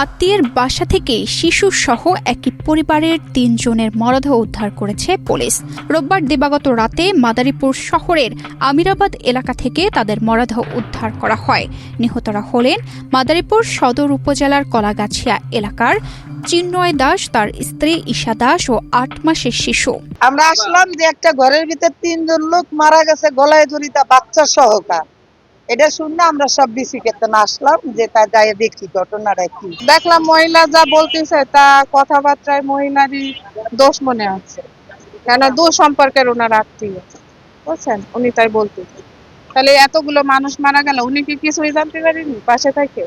আত্মীয়ের বাসা থেকে শিশুসহ একই পরিবারের ৩ জনের মরদেহ উদ্ধার করেছে পুলিশ। রোববার দিবাগত রাতে মাদারীপুর শহরের আমিরাবাদ এলাকা থেকে তাদের মরদেহ উদ্ধার করা হয়। নিহতরা হলেন মাদারীপুর সদর উপজেলার কলাগাছিয়া এলাকার চিন্ময় দাস, তার স্ত্রী ঈশা দাস ও ৮ মাসের শিশু। আমরা আসলাম যে একটা ঘরের ভিতর ৩ জন লোক মারা গেছে, গলায় দড়িটা বাচ্চা সহকার। এটা শুনে আমরা সব বিসি কেতন আসলাম যে তা যাই দেখি ঘটনাটা কি। দেখলাম মহিলা যা বলতেছে তা কথাবার্তায় মহিলারই দোষ মনে হচ্ছে, কেন সম্পর্কের ওনার আত্মীয়, বুঝছেন, উনি তাই বলতেছে। তাহলে এতগুলো মানুষ মারা গেল, উনি কি কিছুই জানতে পারেনি পাশে থেকে?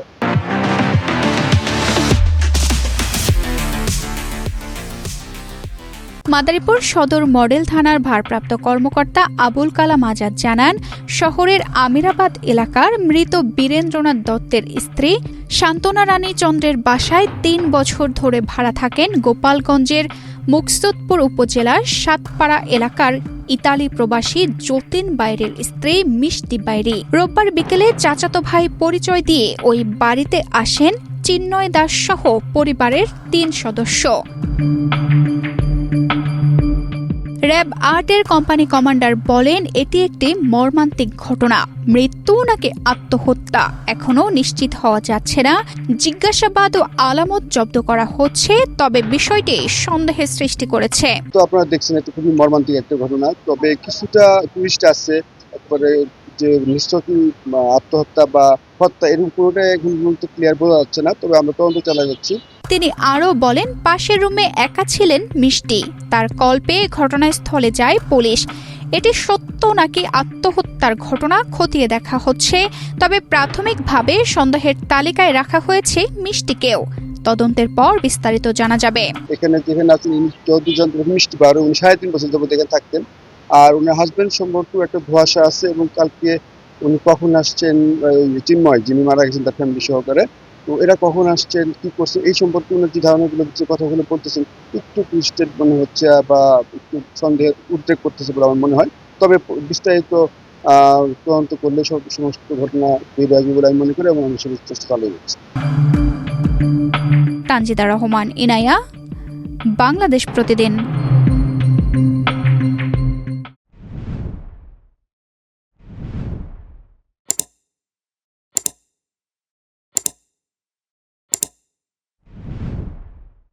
মাদারীপুর সদর মডেল থানার ভারপ্রাপ্ত কর্মকর্তা আবুল কালাম আজাদ জানান, শহরের আমিরাবাদ এলাকার মৃত বীরেন্দ্রনাথ দত্তের স্ত্রী শান্তনা রানী চন্দ্রের বাসায় ৩ বছর ধরে ভাড়া থাকেন গোপালগঞ্জের মুকসুদপুর উপজেলার সাতপাড়া এলাকার ইতালি প্রবাসী যতীন বাইরের স্ত্রী মিষ্টি বাইরি। রোববার বিকেলে চাচাতো ভাই পরিচয় দিয়ে ওই বাড়িতে আসেন চিন্ময় দাস সহ পরিবারের ৩ সদস্য। র্যাব ৮-এর কোম্পানি কমান্ডার বলেন, এটি একটি মর্মান্তিক ঘটনা। মৃত্যু নাকি আত্মহত্যা এখনও নিশ্চিত হওয়া যাচ্ছে না। জিজ্ঞাসাবাদ ও আলামত জব্দ করা হচ্ছে, তবে বিষয়টি সন্দেহের সৃষ্টি করেছে। তো আপনারা দেখছেন, এটা খুবই মর্মান্তিক একটা ঘটনা। তবে কিছুটা টুইস্ট আছে, তারপরে যে নিশ্চয়ই আত্মহত্যা বা হত্যা এরকম পুরোটাই এখন পর্যন্ত ক্লিয়ার বোঝা যাচ্ছে না, তবে আমরা তদন্ত চালিয়ে যাচ্ছি। তিনি আরও বলেন, পাশের রুমে একা ছিলেন মিষ্টি। তার কল পেয়ে ঘটনাস্থলে যায় পুলিশ। এটি সত্য নাকি আত্মহত্যার ঘটনা খতিয়ে দেখা হচ্ছে, তবে প্রাথমিকভাবে সন্দেহের তালিকায় রাখা হয়েছে মিষ্টিকেও। তদন্তের পর বিস্তারিত জানা যাবে। এখানে যেখানে আছেন চৌধুরী মিষ্টি বার, উনি ৩.৫ বছর যাবত এখানে থাকতেন। আর উনার হাজবেন্ড সম্পর্কে একটা ধোঁয়াশা আছে, এবং কালকে উনি কখন আসছেন, চিন্ময় যিনি মারা গেছেন তার ফ্যামিলি সহকারে, তো এরা কখন আসছেন, কি করছেন, এই সম্পর্কে উনার যে ধারণাগুলো, যে কথাগুলো বলতেছেন, একটু টুইস্টেড মনে হচ্ছে বা একটু সন্দেহের উদ্রেক করতেছে বলে আমার মনে হয়। তবে বিস্তারিত তদন্ত করলে সমস্ত ঘটনা বেরিয়ে আসবে বলে আমি মনে করি, এবং আমি সেটা চেষ্টা চালিয়ে যাচ্ছি। তানজিদা রহমান, ইনায়া, বাংলাদেশ প্রতিদিন।